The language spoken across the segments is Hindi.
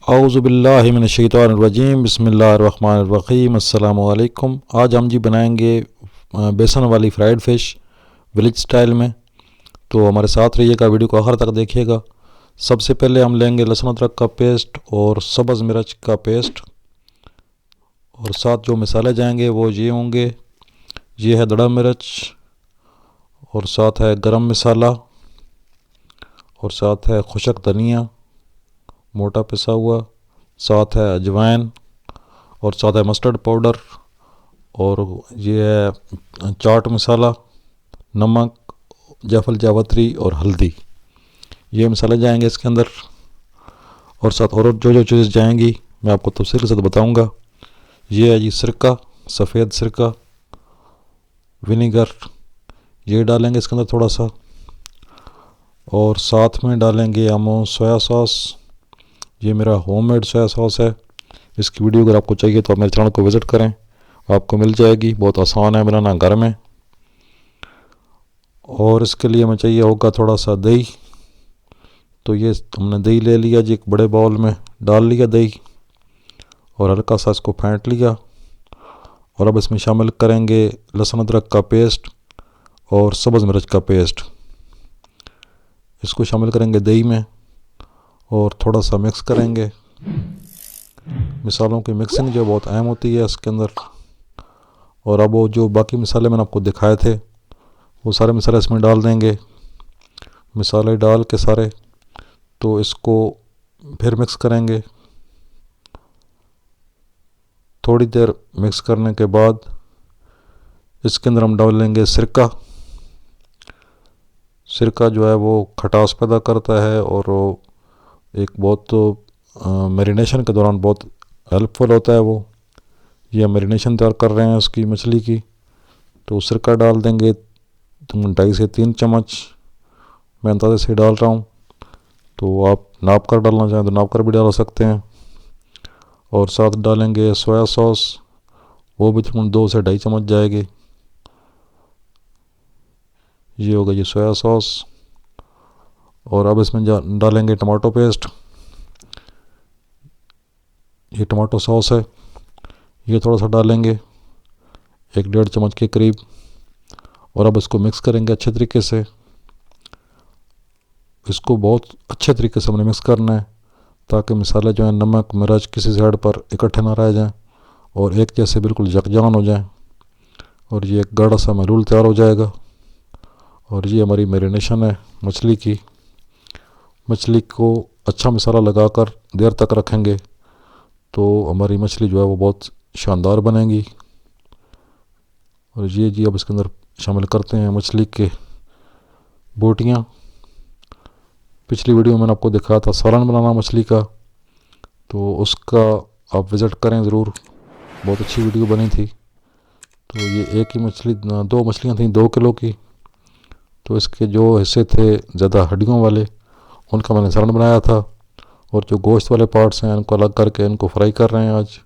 औज़ुबिल्लाहि मिनश्शैतानिर्रजीम बिस्मिल्लाहिर्रहमानिर्रहीम अस्सलामु अलैकुम। आज हम जी बनाएंगे बेसन वाली फ्राइड फ़िश विलेज स्टाइल में। तो हमारे साथ रहिएगा, वीडियो को आखिर तक देखिएगा। सबसे पहले हम लेंगे लहसुन अदरक का पेस्ट और सब्ज़ मिर्च का पेस्ट, और साथ जो मसाले जाएंगे वो ये होंगे। ये है दड़ा मिर्च, और साथ है गरम मसाला, और साथ है खुशक धनिया मोटा पिसा हुआ, साथ है अजवाइन, और साथ है मस्टर्ड पाउडर, और ये है चाट मसाला, नमक, जायफल जावित्री और हल्दी। ये मसाले जाएंगे इसके अंदर, और साथ और जो जो चीज़ें जाएंगी मैं आपको तफसील के साथ बताऊंगा। ये है जी सिरका, सफ़ेद सिरका, विनीगर, ये डालेंगे इसके अंदर थोड़ा सा, और साथ में डालेंगे हम सोया सॉस। ये मेरा होममेड सोया सॉस है। इसकी वीडियो अगर आपको चाहिए तो आप मेरे चैनल को विज़िट करें, आपको मिल जाएगी। बहुत आसान है बनाना घर में। और इसके लिए हमें चाहिए होगा थोड़ा सा दही। तो ये हमने दही ले लिया जी, एक बड़े बाउल में डाल लिया दही, और हल्का सा इसको फेंट लिया। और अब इसमें शामिल करेंगे लहसुन अदरक का पेस्ट और सब्ज़ मिर्च का पेस्ट। इसको शामिल करेंगे दही में और थोड़ा सा मिक्स करेंगे। मिसालों की मिक्सिंग जो बहुत अहम होती है इसके अंदर। और अब वो जो बाकी मसाले मैंने आपको दिखाए थे वो सारे मसाले इसमें डाल देंगे। मसाले डाल के सारे तो इसको फिर मिक्स करेंगे। थोड़ी देर मिक्स करने के बाद इसके अंदर हम डालेंगे सिरका। सिरका जो है वो खटास पैदा करता है, और वो एक बहुत मैरिनेशन के दौरान बहुत हेल्पफुल होता है वो। ये मैरिनेशन तैयार कर रहे हैं उसकी, मछली की। तो सिरका डाल देंगे 2.5 से 3 चम्मच, मैं अंदाजे से डाल रहा हूँ। तो आप नाप कर डालना चाहें तो नाप कर भी डाल सकते हैं। और साथ डालेंगे सोया सॉस, वो भी तकरीबन 2 से 2.5 चम्मच जाएगी। ये होगा ये सोया सॉस। और अब इसमें डालेंगे टमाटो पेस्ट। ये टमाटो सॉस है, ये थोड़ा सा डालेंगे 1-1.5 चम्मच के करीब। और अब इसको मिक्स करेंगे अच्छे तरीके से। इसको बहुत अच्छे तरीके से हमने मिक्स करना है ताकि मसाले जो है नमक मिर्च किसी साइड पर इकट्ठे ना रह जाएं और एक जैसे बिल्कुल यकजान हो जाएं। और ये एक गाढ़ा सा महलूल तैयार हो जाएगा। और ये हमारी मैरिनेशन है मछली की। मछली को अच्छा मसाला लगाकर देर तक रखेंगे तो हमारी मछली जो है वो बहुत शानदार बनेगी। और ये जी अब इसके अंदर शामिल करते हैं मछली के बोटियाँ। पिछली वीडियो में मैंने आपको दिखाया था सालन बनाना मछली का, तो उसका आप विज़िट करें ज़रूर, बहुत अच्छी वीडियो बनी थी। तो ये एक ही मछली, 2 मछलियाँ थीं 2 किलो की। तो इसके जो हिस्से थे ज़्यादा हड्डियों वाले, उनका मैंने सालन बनाया था। और जो गोश्त वाले पार्ट्स हैं उनको अलग करके इनको फ्राई कर रहे हैं आज।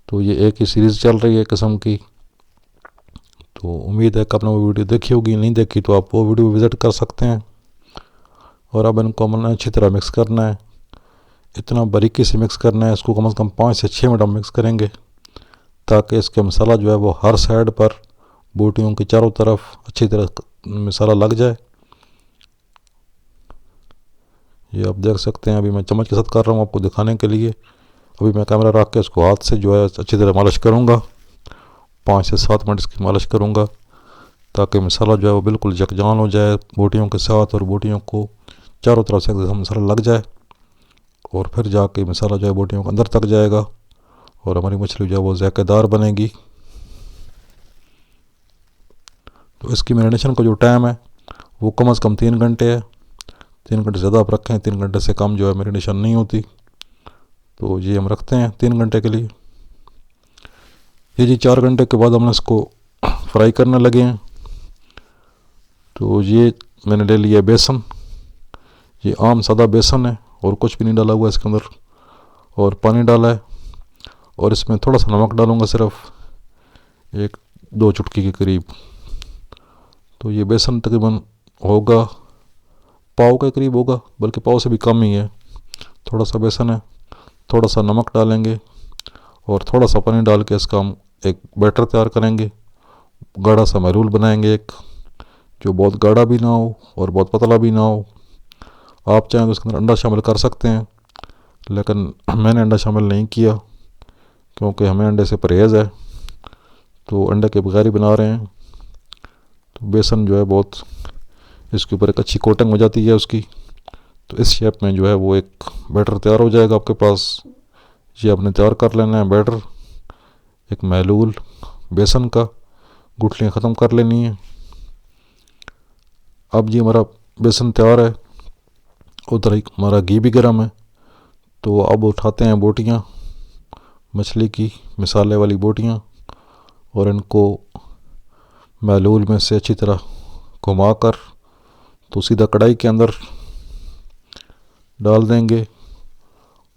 तो ये एक ही सीरीज़ चल रही है किस्म की। तो उम्मीद है कि आपने वो वीडियो देखी होगी, नहीं देखी तो आप वो वीडियो विज़िट कर सकते हैं। और अब इनको हमने अच्छी तरह मिक्स करना है, इतना बारीकी से मिक्स करना है। इसको कम से कम 5 से 6 मिनट हम मिक्स करेंगे ताकि इसके मसाला जो है वो हर साइड पर बोटियों की चारों तरफ अच्छी तरह मसाला लग जाए। ये आप देख सकते हैं, अभी मैं चम्मच के साथ कर रहा हूँ आपको दिखाने के लिए। अभी मैं कैमरा रख के इसको हाथ से जो है अच्छी तरह मालिश करूँगा, 5 से 7 मिनट इसकी मालिश करूँगा ताकि मसाला जो है वो बिल्कुल यकजान हो जाए बोटियों के साथ, और बोटियों को चारों तरफ से मसाला लग जाए। और फिर जाके मसाला जो है बोटियों के अंदर तक जाएगा और हमारी मछली जो है वो ज़ायकेदार बनेगी। तो इसकी मैरिनेशन का जो टाइम है वो कम से कम 3 घंटे है। 3 घंटे ज़्यादा आप रखें, 3 घंटे से कम जो है मैरिनेशन नहीं होती। तो ये हम रखते हैं 3 घंटे के लिए। ये जी 4 घंटे के बाद हम इसको फ्राई करने लगे हैं। तो ये मैंने ले लिया बेसन। ये आम सादा बेसन है और कुछ भी नहीं डाला हुआ इसके अंदर, और पानी डाला है। और इसमें थोड़ा सा नमक डालूँगा, सिर्फ 1-2 चुटकी के करीब। तो ये बेसन तकरीबन होगा पाव के करीब होगा, बल्कि पाव से भी कम ही है। थोड़ा सा बेसन है थोड़ा सा नमक डालेंगे और थोड़ा सा पानी डाल के इसका हम एक बैटर तैयार करेंगे। गाढ़ा सा महलूल बनाएंगे एक, जो बहुत गाढ़ा भी ना हो और बहुत पतला भी ना हो। आप चाहें तो इसके अंदर अंडा शामिल कर सकते हैं, लेकिन मैंने अंडा शामिल नहीं किया क्योंकि हमें अंडे से परहेज़ है, तो अंडे के बगैर ही बना रहे हैं। तो बेसन जो है बहुत, इसके ऊपर एक अच्छी कोटिंग हो जाती है उसकी। तो इस शेप में जो है वो एक बैटर तैयार हो जाएगा आपके पास। ये आपने तैयार कर लेना है बैटर, एक महलूल बेसन का, गुठलियाँ ख़त्म कर लेनी है। अब जी हमारा बेसन तैयार है, उधर ही हमारा घी भी गर्म है। तो अब उठाते हैं बोटियाँ, मछली की मिसाले वाली बोटियाँ, और इनको महलूल में से अच्छी तरह घुमाकर तो सीधा कढ़ाई के अंदर डाल देंगे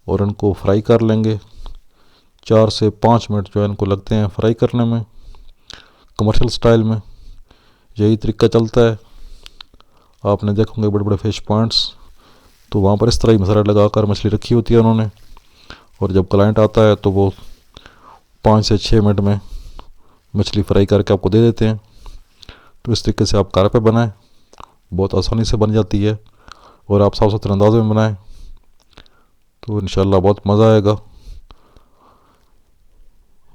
और इनको फ्राई कर लेंगे। 4 से 5 मिनट जो है इनको लगते हैं फ्राई करने में। कमर्शियल स्टाइल में यही तरीका चलता है। आपने देखोगे बड़े बड़े फिश पॉइंट्स, तो वहाँ पर इस तरह ही मसाला लगाकर मछली रखी होती है उन्होंने, और जब क्लाइंट आता है तो वो 5 से 6 मिनट में मछली फ्राई करके आपको दे देते हैं। तो इस तरीके से आप घर पे बनाएं, बहुत आसानी से बन जाती है, और आप साफ सुथरे अंदाज में बनाएं तो इंशाल्लाह बहुत मज़ा आएगा।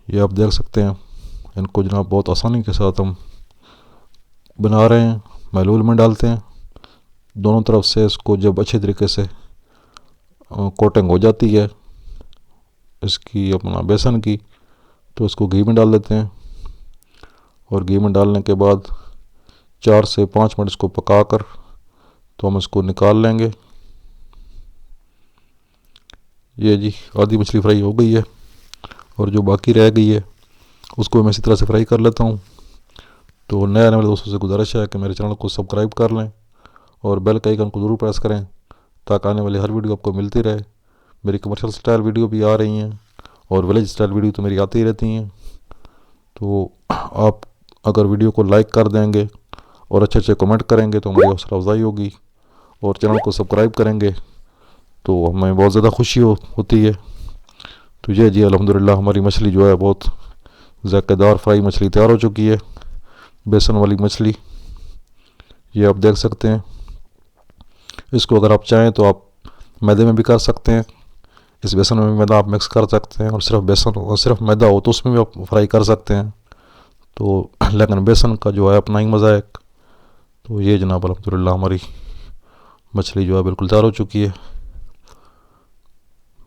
ये आप देख सकते हैं, इनको जनाब बहुत आसानी के साथ हम बना रहे हैं। महलूल में डालते हैं, दोनों तरफ से इसको जब अच्छे तरीके से कोटिंग हो जाती है इसकी अपना बेसन की, तो इसको घी में डाल देते हैं, और घी में डालने के बाद 4 से 5 मिनट इसको पकाकर तो हम इसको निकाल लेंगे। ये जी आधी मछली फ्राई हो गई है, और जो बाकी रह गई है उसको मैं इसी तरह से फ्राई कर लेता हूँ। तो नए आने वाले दोस्तों से गुजारिश है कि मेरे चैनल को सब्सक्राइब कर लें और बेल का आइकन को ज़रूर प्रेस करें, ताकि आने वाली हर वीडियो आपको मिलती रहे। मेरी कमर्शियल स्टाइल वीडियो भी आ रही हैं और विलेज स्टाइल वीडियो तो मेरी आती ही रहती हैं। तो आप अगर वीडियो को लाइक कर देंगे और अच्छे अच्छे कमेंट करेंगे तो हमारी हौसला अफजाई होगी, और चैनल को सब्सक्राइब करेंगे तो हमें बहुत ज़्यादा खुशी होती है। तो ये जी अल्हम्दुलिल्लाह हमारी मछली जो है बहुत ज़ायकेदार फ्राई मछली तैयार हो चुकी है, बेसन वाली मछली। ये आप देख सकते हैं। इसको अगर आप चाहें तो आप मैदे में भी कर सकते हैं, इस बेसन में भी मैदा आप मिक्स कर सकते हैं, और सिर्फ बेसन और सिर्फ मैदा हो तो उसमें भी आप फ्राई कर सकते हैं। तो लेकिन बेसन का जो है अपना ही मज़ा है। तो ये जनाब अल्हम्दुलिल्लाह हमारी मछली जो है बिल्कुल तैयार हो चुकी है।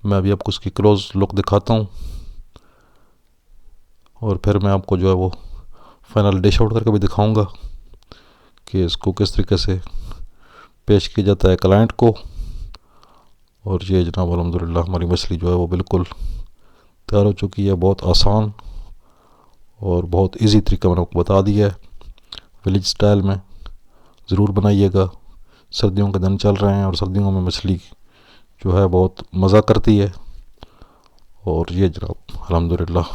मैं अभी आपको उसकी क्लोज लुक दिखाता हूँ, और फिर मैं आपको जो है वो फाइनल डिश आउट करके भी दिखाऊंगा कि इसको किस तरीके से पेश किया जाता है क्लाइंट को। और ये जनाब अल्हम्दुलिल्लाह हमारी मछली जो है वो बिल्कुल तैयार हो चुकी है। बहुत आसान और बहुत इजी तरीका मैंने आपको बता दिया है, विलेज स्टाइल में। ज़रूर बनाइएगा। सर्दियों के दिन चल रहे हैं और सर्दियों में मछली जो है बहुत मज़ा करती है। और ये जनाब अल्हम्दुलिल्लाह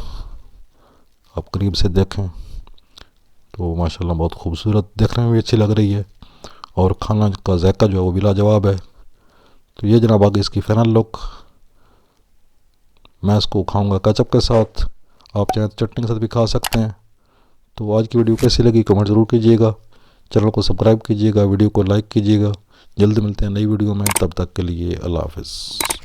आप करीब से देखें तो माशाल्लाह बहुत खूबसूरत, देखने में भी अच्छी लग रही है, और खाना का जायका जो है वो भी लाजवाब है। तो ये जनाब आगे इसकी फाइनल लुक। मैं इसको खाऊंगा केचप के साथ, आप चाहें तो चटनी के साथ भी खा सकते हैं। तो आज की वीडियो कैसी लगी कमेंट ज़रूर कीजिएगा, चैनल को सब्सक्राइब कीजिएगा, वीडियो को लाइक कीजिएगा। जल्द मिलते हैं नई वीडियो में, तब तक के लिए अल्लाह हाफ़िज़।